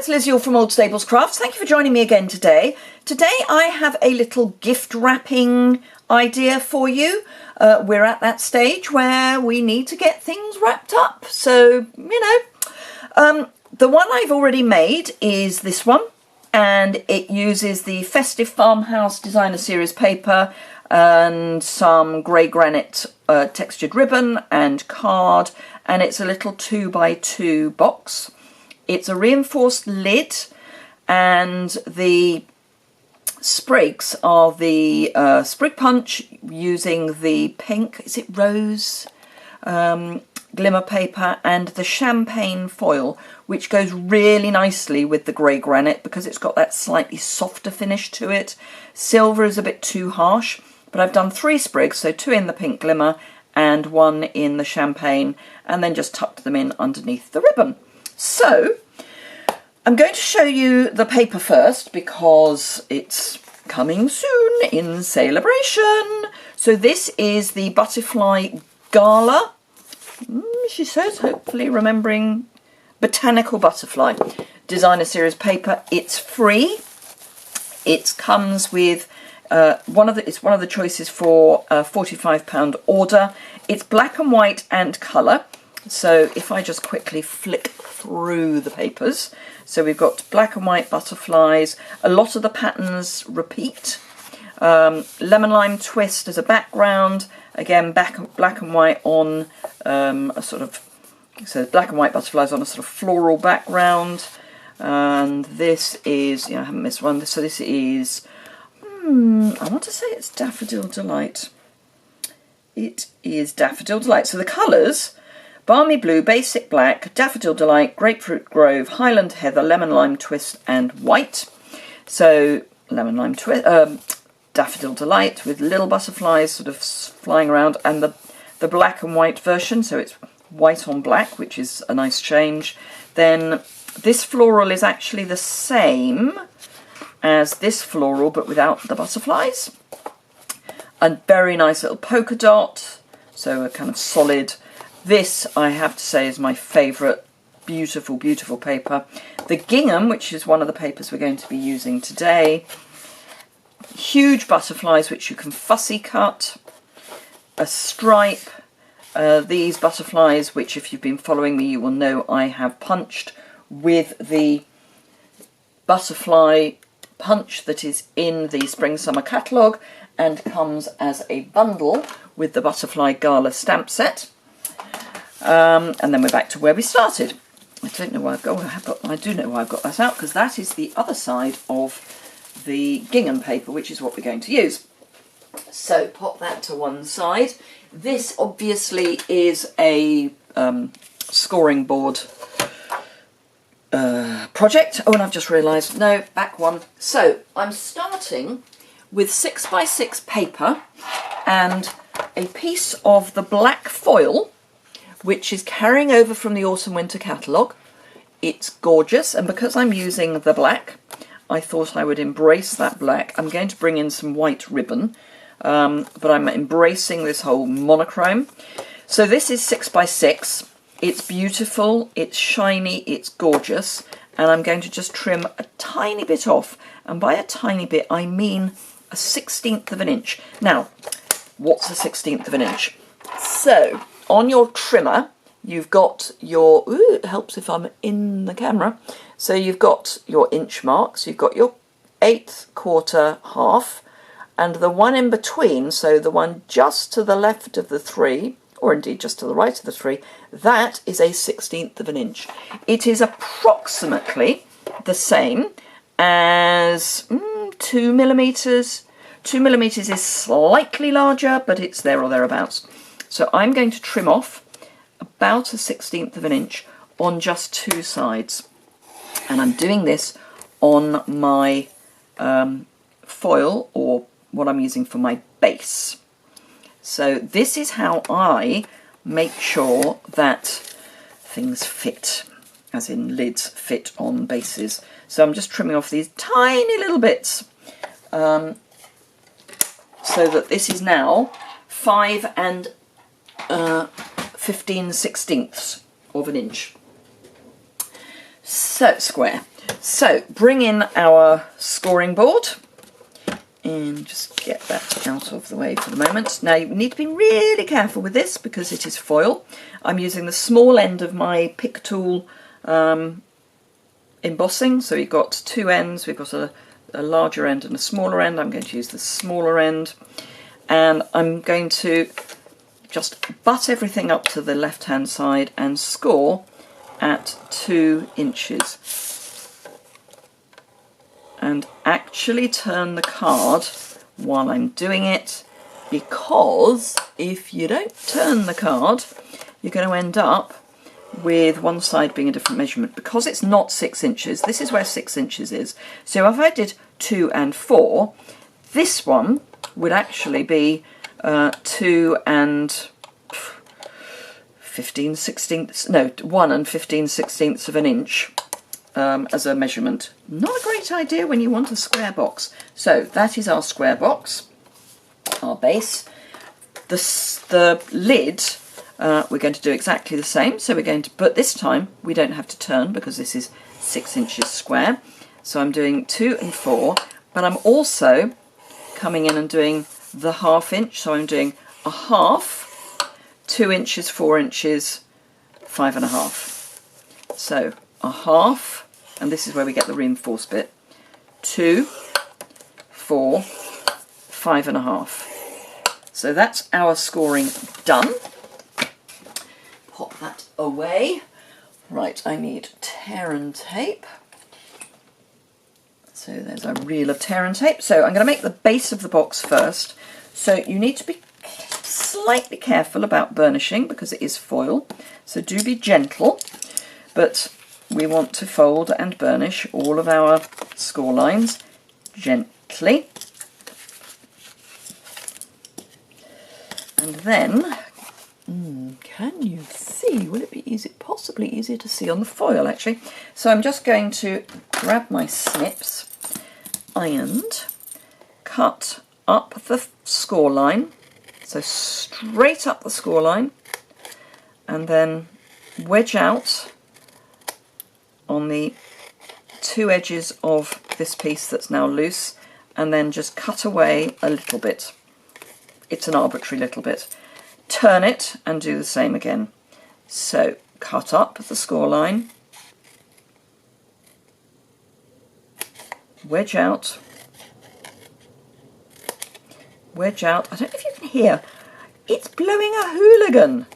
it's Liz Yuille from Old Stables Crafts. Thank you for joining me again today. Today I have a little gift wrapping idea for you. We're at that stage where we need to get things wrapped up. So, the one I've already made is this one, and it uses the Festive Farmhouse Designer Series paper and some grey granite textured ribbon and card, and it's a little 2x2 box. It's a reinforced lid, and the sprigs are the sprig punch using the pink, is it rose, glimmer paper, and the champagne foil, which goes really nicely with the grey granite because it's got that slightly softer finish to it. Silver is a bit too harsh, but I've done 3 sprigs, so 2 in the pink glimmer and 1 in the champagne, and then just tucked them in underneath the ribbon. So I'm going to show you the paper first because it's coming soon in sale-a-bration. So this is the Butterfly Gala, she says, hopefully remembering Botanical Butterfly Designer Series paper. It's free. It comes with it's one of the choices for a £45 order. It's black and white and colour. So if I just quickly flick through the papers, so we've got black and white butterflies. A lot of the patterns repeat. Lemon lime twist as a background. Again, black and white on a sort of, so black and white butterflies on a sort of floral background. And this is, I haven't missed one. So this is, I want to say it's Daffodil Delight. It is Daffodil Delight. So the colours: Balmy Blue, Basic Black, Daffodil Delight, Grapefruit Grove, Highland Heather, Lemon Lime Twist and White. So Lemon Lime Twist, Daffodil Delight with little butterflies sort of flying around, and the black and white version, so it's white on black, which is a nice change. Then this floral is actually the same as this floral but without the butterflies. A very nice little polka dot, so a kind of solid. This, I have to say, is my favourite. Beautiful, beautiful paper. The gingham, which is one of the papers we're going to be using today. Huge butterflies, which you can fussy cut. A stripe. These butterflies, which if you've been following me, you will know I have punched with the butterfly punch that is in the Spring Summer catalogue and comes as a bundle with the Butterfly Gala stamp set. And then we're back to where we started. I don't know why I've got, but I do know why I've got that out, because that is the other side of the gingham paper, which is what we're going to use. So pop that to one side. This obviously is a scoring board project. Oh, and I've just realised, no, back one. So I'm starting with 6x6 paper and a piece of the black foil, which is carrying over from the Autumn Winter catalogue. It's gorgeous, and because I'm using the black, I thought I would embrace that black. I'm going to bring in some white ribbon, but I'm embracing this whole monochrome. So this is 6x6. It's beautiful, it's shiny, it's gorgeous, and I'm going to just trim a tiny bit off, and by a tiny bit I mean a 1/16 of an inch. Now, what's a 1/16 of an inch? So on your trimmer, you've got your, ooh, it helps if I'm in the camera. So you've got your inch marks, you've got your 1/8, 1/4, half, and the one in between, so the one just to the left of the 3, or indeed just to the right of the 3, that is a 1/16 of an inch. It is approximately the same as 2 millimetres. 2 millimetres is slightly larger, but it's there or thereabouts. So I'm going to trim off about a 1/16 of an inch on just 2 sides. And I'm doing this on my foil, or what I'm using for my base. So this is how I make sure that things fit, as in lids fit on bases. So I'm just trimming off these tiny little bits, so that this is now 5 15/16 of an inch. So square. So bring in our scoring board and just get that out of the way for the moment. Now you need to be really careful with this because it is foil. I'm using the small end of my pick tool embossing. So we've got two ends. We've got a larger end and a smaller end. I'm going to use the smaller end, and I'm going to just butt everything up to the left hand side and score at 2 inches. And actually turn the card while I'm doing it, because if you don't turn the card, you're going to end up with one side being a different measurement. Because it's not 6 inches, this is where 6 inches is. So if I did 2 and 4, this one would actually be 2 and 15 sixteenths, no, 1 and 15 sixteenths of an inch. As a measurement. Not a great idea when you want a square box. So that is our square box, our base. The lid, we're going to do exactly the same. So we're going to, but this time we don't have to turn because this is 6 inches square. So I'm doing 2 and 4, but I'm also coming in and doing the 1/2 inch. So I'm doing a half, 2 inches, 4 inches, 5 1/2. So a half, and this is where we get the reinforced bit, 2, 4, 5 1/2. So that's our scoring done. Pop that away. Right, I need tear and tape. So there's a reel of tear and tape. So I'm going to make the base of the box first. So you need to be slightly careful about burnishing because it is foil. So do be gentle, but we want to fold and burnish all of our score lines gently. And then, can you see? Will it be easy? Possibly easier to see on the foil, actually. So I'm just going to grab my snips and cut up the score line. So straight up the score line, and then wedge out on the 2 edges of this piece that's now loose, and then just cut away a little bit. It's an arbitrary little bit. Turn it and do the same again. So cut up the score line, wedge out, wedge out. I don't know if you can hear, it's blowing a hooligan.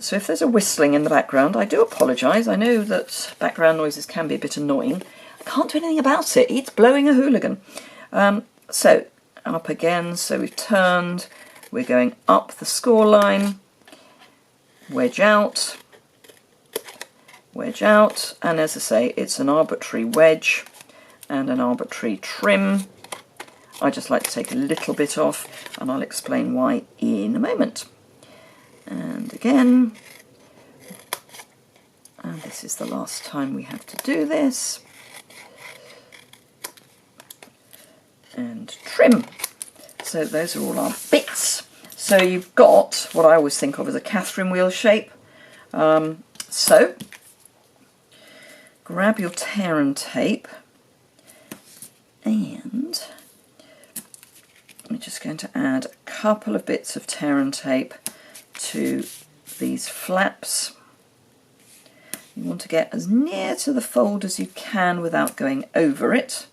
So if there's a whistling in the background, I do apologise. I know that background noises can be a bit annoying. I can't do anything about it. It's blowing a hooligan. So up again. So we've turned. We're going up the score line. Wedge out. Wedge out. And as I say, it's an arbitrary wedge and an arbitrary trim. I just like to take a little bit off, and I'll explain why in a moment. And again, and this is the last time we have to do this, and trim. So those are all our bits. So you've got what I always think of as a Catherine wheel shape. So grab your tear and tape, and I'm just going to add a couple of bits of tear and tape to these flaps. You want to get as near to the fold as you can without going over it.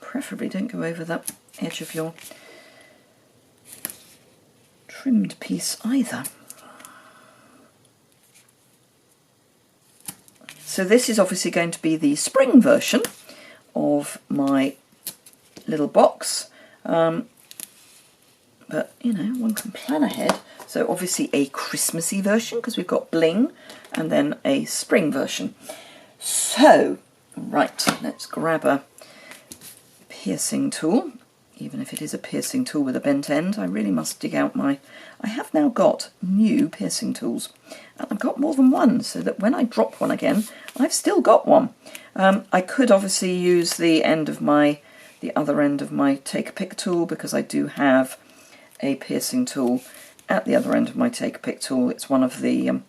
Preferably don't go over that edge of your trimmed piece either. So this is obviously going to be the spring version of my little box. But, you know, one can plan ahead. So obviously a Christmassy version because we've got bling, and then a spring version. So, right, let's grab a piercing tool. Even if it is a piercing tool with a bent end, I really must dig out my... I have now got new piercing tools. And I've got more than one, so that when I drop one again, I've still got one. I could obviously use the other end of my take-a-pick tool, because I do have a piercing tool at the other end of my take-a-pick tool. It's one of the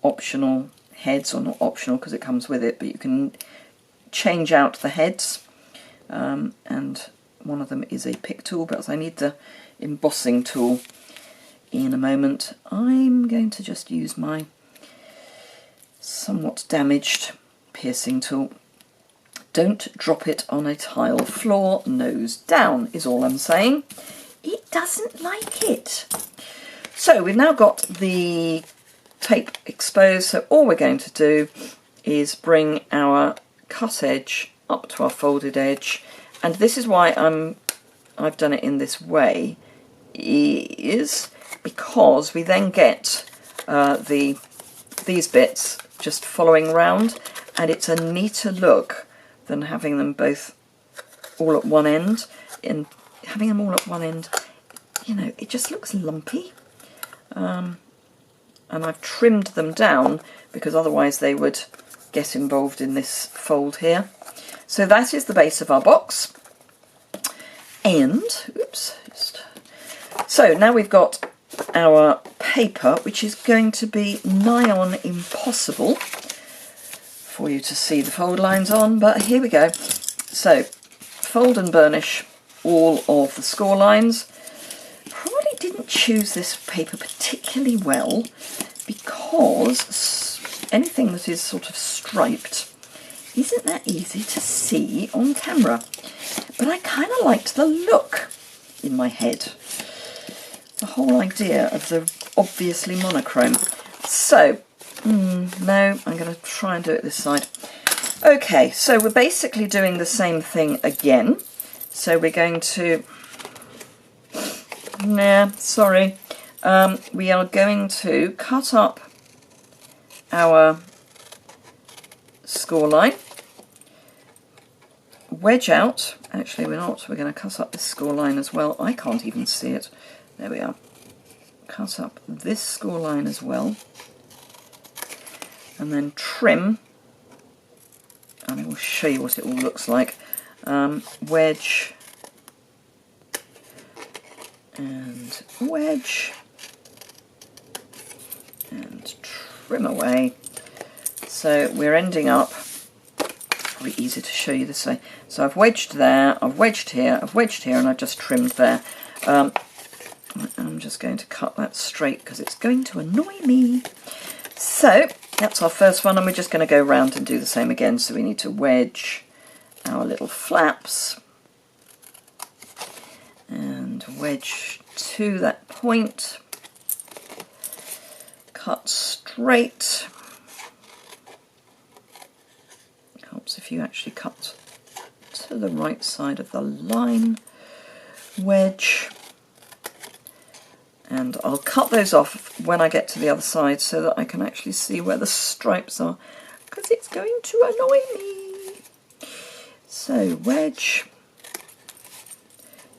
optional heads, or not optional because it comes with it, but you can change out the heads, and one of them is a pick tool, but as I need the embossing tool in a moment, I'm going to just use my somewhat damaged piercing tool. Don't drop it on a tile floor, nose down is all I'm saying. It doesn't like it. So we've now got the tape exposed, so all we're going to do is bring our cut edge up to our folded edge, and this is why I've done it in this way, is because we then get these bits just following round, and it's a neater look than having them both all at one end. In having them all at one end, you know, it just looks lumpy. And I've trimmed them down because otherwise they would get involved in this fold here. So that is the base of our box. And, oops, so now we've got our paper, which is going to be nigh on impossible for you to see the fold lines on, but here we go. So fold and burnish all of the score lines. Probably didn't choose this paper particularly well because anything that is sort of striped isn't that easy to see on camera, but I kind of liked the look in my head, the whole idea of the obviously monochrome. So no, I'm going to try and do it this side. Okay, so we're basically doing the same thing again. So we're going to, we are going to cut up our score line, wedge out, actually we're not, we're going to cut up this score line as well. I can't even see it. There we are. Cut up this score line as well, and then trim, and I will show you what it all looks like. Wedge and wedge and trim away. So we're ending up, probably easier to show you this way. So I've wedged there, I've wedged here, I've wedged here, and I've just trimmed there. I'm just going to cut that straight because it's going to annoy me. So that's our first one, and we're just going to go round and do the same again. So we need to wedge our little flaps and wedge to that point, cut straight. Helps if you actually cut to the right side of the line, wedge, and I'll cut those off when I get to the other side so that I can actually see where the stripes are, because it's going to annoy me. So wedge,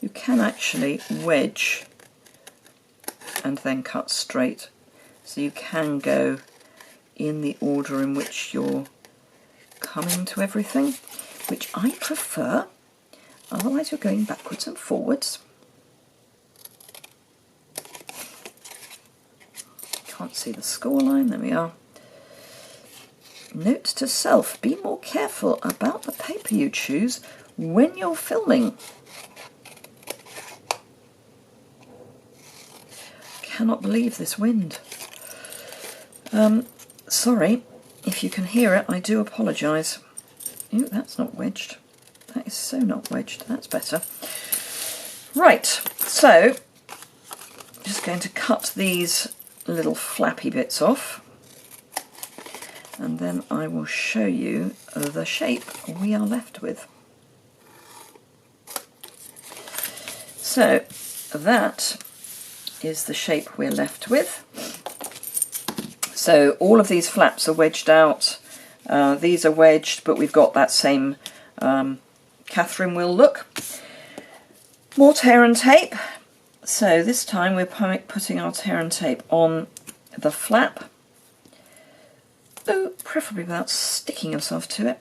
you can actually wedge and then cut straight, so you can go in the order in which you're coming to everything, which I prefer, otherwise you're going backwards and forwards. Can't see the score line, there we are. Note to self, be more careful about the paper you choose when you're filming. Cannot believe this wind. Sorry, if you can hear it, I do apologise. Ooh, that's not wedged. That is so not wedged, that's better. Right, so I'm just going to cut these little flappy bits off, and then I will show you the shape we are left with. So that is the shape we're left with. So all of these flaps are wedged out, these are wedged, but we've got that same Catherine wheel look. More tear and tape. So this time we're putting our tear and tape on the flap. Oh, preferably without sticking yourself to it.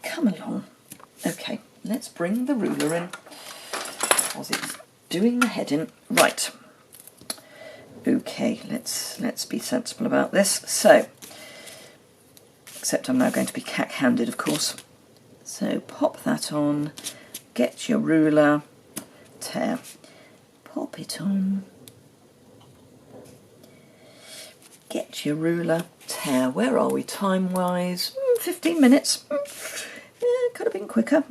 Come along. Okay, let's bring the ruler in, because it's doing the head in. Right. Okay, let's be sensible about this. So, except I'm now going to be cack-handed, of course. So pop that on, get your ruler, tear, pop it on, get your ruler, tear. Where are we time-wise? 15 minutes. Yeah, could have been quicker.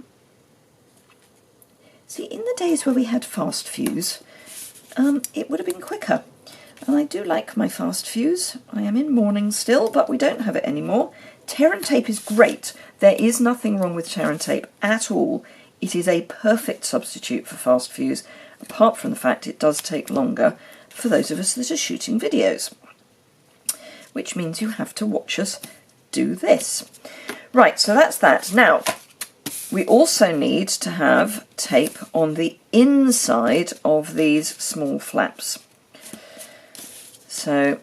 See, in the days where we had fast fuse, it would have been quicker. And I do like my fast fuse. I am in mourning still, but we don't have it anymore. Tear and tape is great. There is nothing wrong with tear and tape at all. It is a perfect substitute for fast fuse, apart from the fact it does take longer for those of us that are shooting videos, which means you have to watch us do this. Right, so that's that. Now, we also need to have tape on the inside of these small flaps. So,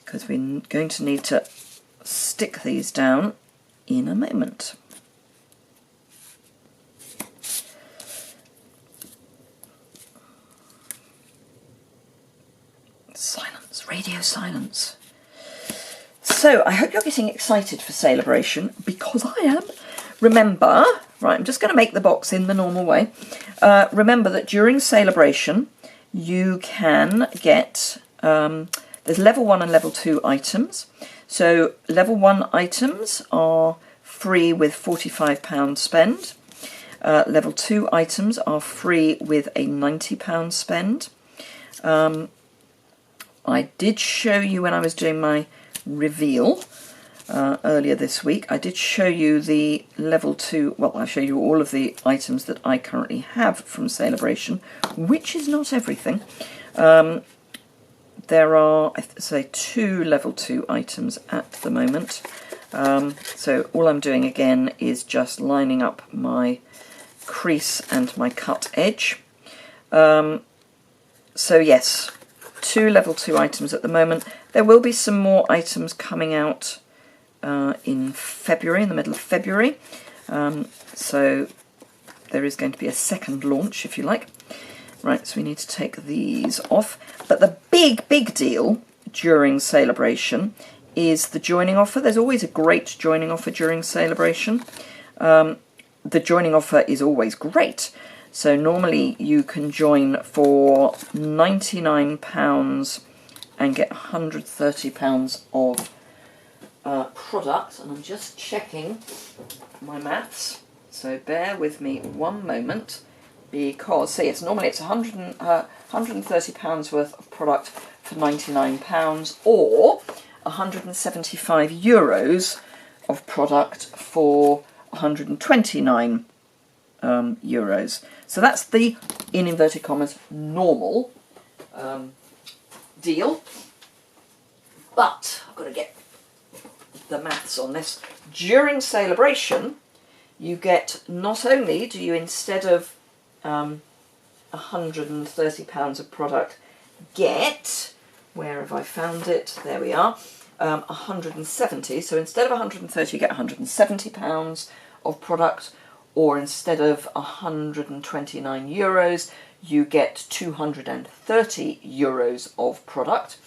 because we're going to need to stick these down in a moment. Silence, radio silence. So, I hope you're getting excited for sale-a-bration, because I am. Remember, right, I'm just going to make the box in the normal way. Remember that during sale-a-bration, you can get, there's level 1 and level 2 items. So level 1 items are free with £45 spend. Level 2 items are free with a £90 spend. I did show you when I was doing my reveal earlier this week, I did show you the level 2, well, I show you all of the items that I currently have from sale-a-bration, which is not everything. There are, I say, 2 level 2 items at the moment. So all I'm doing again is just lining up my crease and my cut edge. So yes, 2 level 2 items at the moment. There will be some more items coming out in February, in the middle of February. So there is going to be a second launch, if you like. Right, so we need to take these off. But the big deal during sale-a-bration is the joining offer. There's always a great joining offer during sale-a-bration. The joining offer is always great. So normally you can join for £99 and get £130 of product. And I'm just checking my maths, so bear with me one moment, because, so yes, normally it's £130 worth of product for £99, or €175 of product for €129. So that's the, in inverted commas, normal deal. But I've got to get the maths on this. During sale-a-bration, you get, not only do you, instead of £130 of product, get, where have I found it? There we are, 170. So instead of 130, you get £170 of product, or instead of €129, you get €230 of product.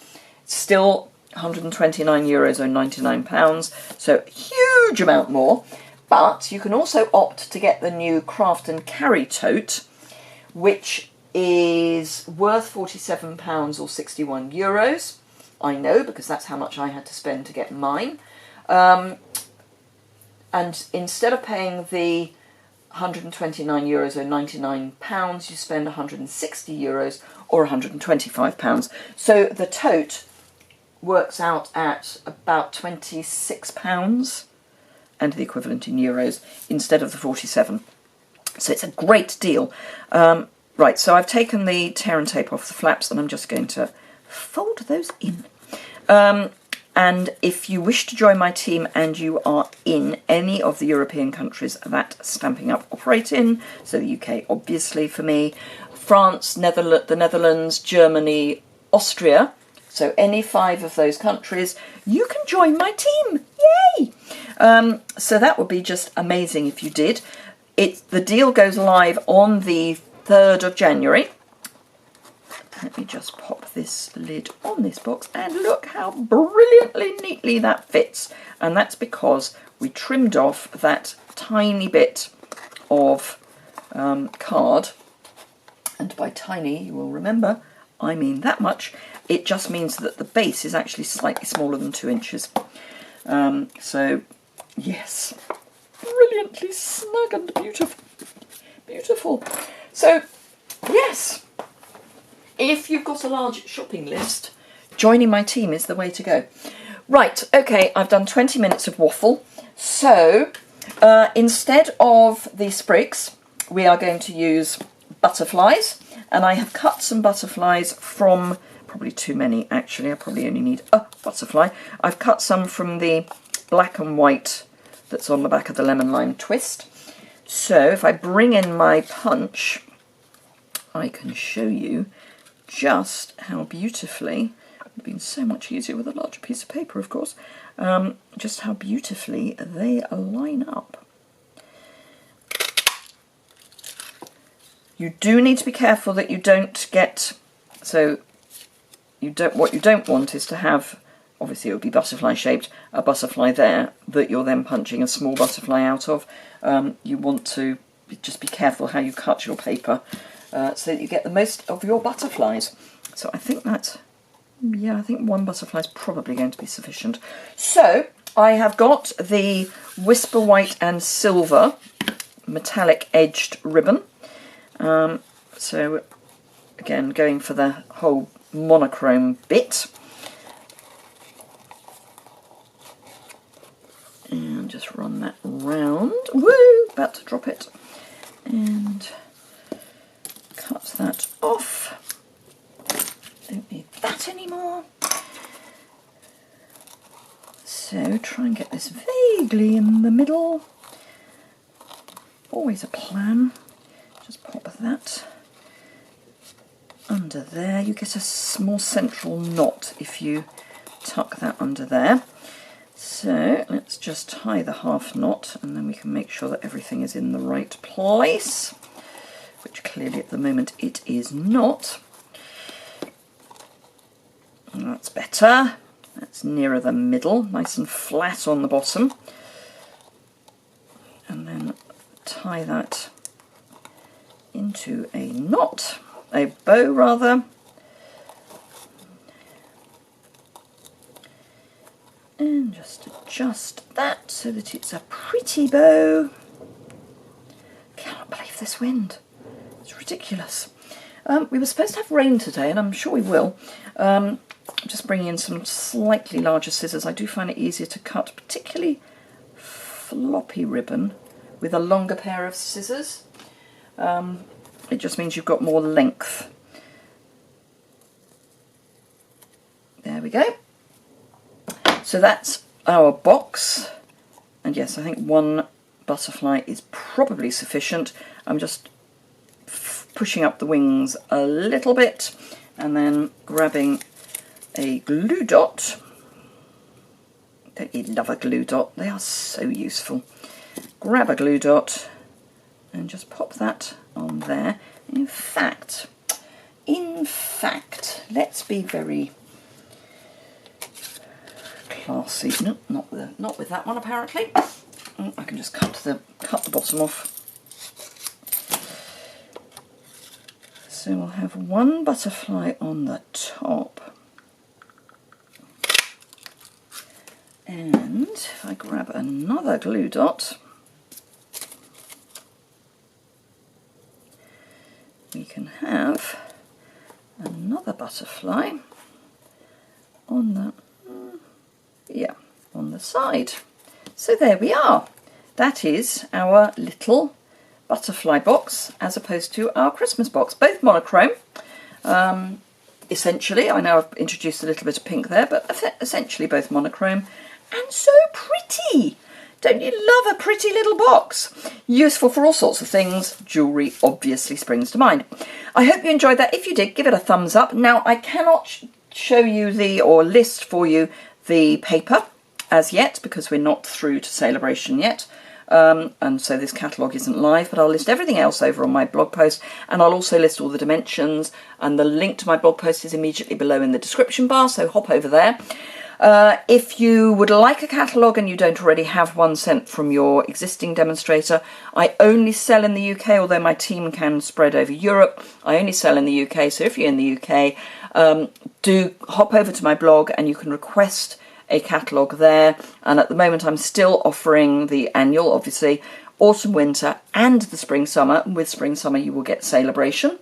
Still €129 or £99, so huge amount more. But you can also opt to get the new Craft and Carry tote, which is worth £47 or €61. I know, because that's how much I had to spend to get mine. And instead of paying the €129 or £99, you spend €160 or £125. So the tote works out at about £26 and the equivalent in euros instead of the 47. So it's a great deal. Right, so I've taken the tear and tape off the flaps, and I'm just going to fold those in. And if you wish to join my team and you are in any of the European countries that Stampin' Up operate in, so the UK obviously for me, France, the Netherlands, Germany, Austria, so any 5 of those countries, you can join my team. Yay! So that would be just amazing if you did. The deal goes live on the 3rd of January. Let me just pop this lid on this box, and look how brilliantly neatly that fits. And that's because we trimmed off that tiny bit of card, and by tiny, you will remember, I mean that much. It just means that the base is actually slightly smaller than 2 inches. So, yes, brilliantly snug and beautiful. Beautiful. So, yes, if you've got a large shopping list, joining my team is the way to go. Right, okay, I've done 20 minutes of waffle. So, instead of the sprigs, we are going to use butterflies. And I have cut some butterflies from, probably too many actually, I probably only need a butterfly. I've cut some from the black and white that's on the back of the lemon lime twist. So if I bring in my punch, I can show you just how beautifully, it would have been so much easier with a larger piece of paper of course, just how beautifully they line up. You do need to be careful that you don't get, so what you don't want is to have, obviously it would be butterfly shaped, a butterfly there that you're then punching a small butterfly out of. You want to just be careful how you cut your paper so that you get the most of your butterflies. So I think that, yeah, I think one butterfly is probably going to be sufficient. So I have got the Whisper White and Silver metallic edged ribbon. So again, going for the whole monochrome bit. And just run that round. Woo! About to drop it. And cut that off. Don't need that anymore. So try and get this vaguely in the middle. Always a plan. Just pop that under there. You get a more central knot if you tuck that under there. So let's just tie the half knot, and then we can make sure that everything is in the right place, which clearly at the moment it is not. And that's better. That's nearer the middle, nice and flat on the bottom. And then tie that into a knot, a bow rather. And just adjust that so that it's a pretty bow. Cannot believe this wind. It's ridiculous. We were supposed to have rain today, and I'm sure we will. I'm just bringing in some slightly larger scissors. I do find it easier to cut particularly floppy ribbon with a longer pair of scissors. It just means you've got more length. There we go. So that's our box. And yes, I think one butterfly is probably sufficient. I'm just pushing up the wings a little bit and then grabbing a glue dot. Don't you love a glue dot? They are so useful. Grab a glue dot and just pop that on there. In fact, let's be very classy. No, not with that one apparently. Oh, I can just cut the bottom off. So we'll have one butterfly on the top. And if I grab another glue dot, we can have another butterfly on the, on the side. So there we are. That is our little butterfly box as opposed to our Christmas box. Both monochrome, essentially. I know I've introduced a little bit of pink there, but essentially both monochrome. And so pretty! Don't you love a pretty little box? Useful for all sorts of things. Jewellery obviously springs to mind. I hope you enjoyed that. If you did, give it a thumbs up. Now, I cannot show you or list for you the paper as yet because we're not through to sale-a-bration yet. and so this catalogue isn't live, but I'll list everything else over on my blog post, and I'll also list all the dimensions, and the link to my blog post is immediately below in the description bar, so hop over there. If you would like a catalogue and you don't already have one sent from your existing demonstrator, I only sell in the UK, although my team can spread over Europe. I only sell in the UK, so if you're in the UK, do hop over to my blog and you can request a catalogue there. And at the moment I'm still offering the annual, obviously, autumn, winter and the spring, summer. With spring, summer you will get sale-a-bration.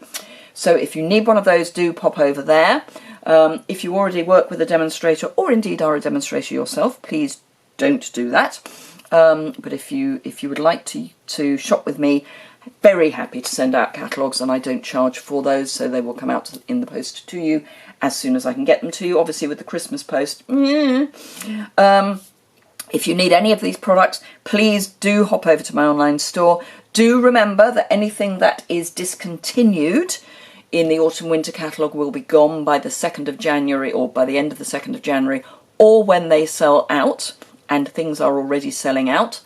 So if you need one of those, do pop over there. If you already work with a demonstrator or indeed are a demonstrator yourself, please don't do that. But if you would like to shop with me, very happy to send out catalogues, and I don't charge for those, so they will come out in the post to you as soon as I can get them to you, obviously with the Christmas post. If you need any of these products, please do hop over to my online store. Do remember that anything that is discontinued in the autumn-winter catalogue will be gone by the 2nd of January, or by the end of the 2nd of January, or when they sell out, and things are already selling out.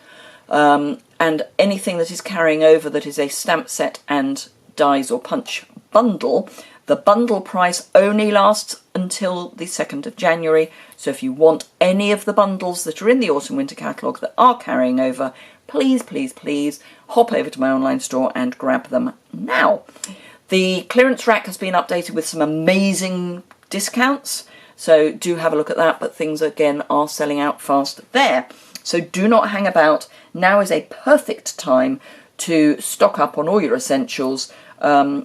And anything that is carrying over that is a stamp set and dies or punch bundle, the bundle price only lasts until the 2nd of January. So if you want any of the bundles that are in the autumn-winter catalogue that are carrying over, please, please, please hop over to my online store and grab them now. The clearance rack has been updated with some amazing discounts, so do have a look at that, but things again are selling out fast there. So do not hang about. Now is a perfect time to stock up on all your essentials.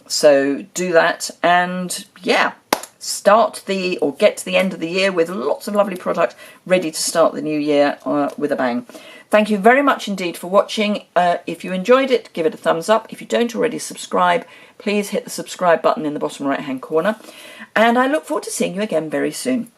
So do that, and yeah, get to the end of the year with lots of lovely product ready to start the new year with a bang. Thank you very much indeed for watching. If you enjoyed it, give it a thumbs up. If you don't already subscribe, please hit the subscribe button in the bottom right hand corner. And I look forward to seeing you again very soon.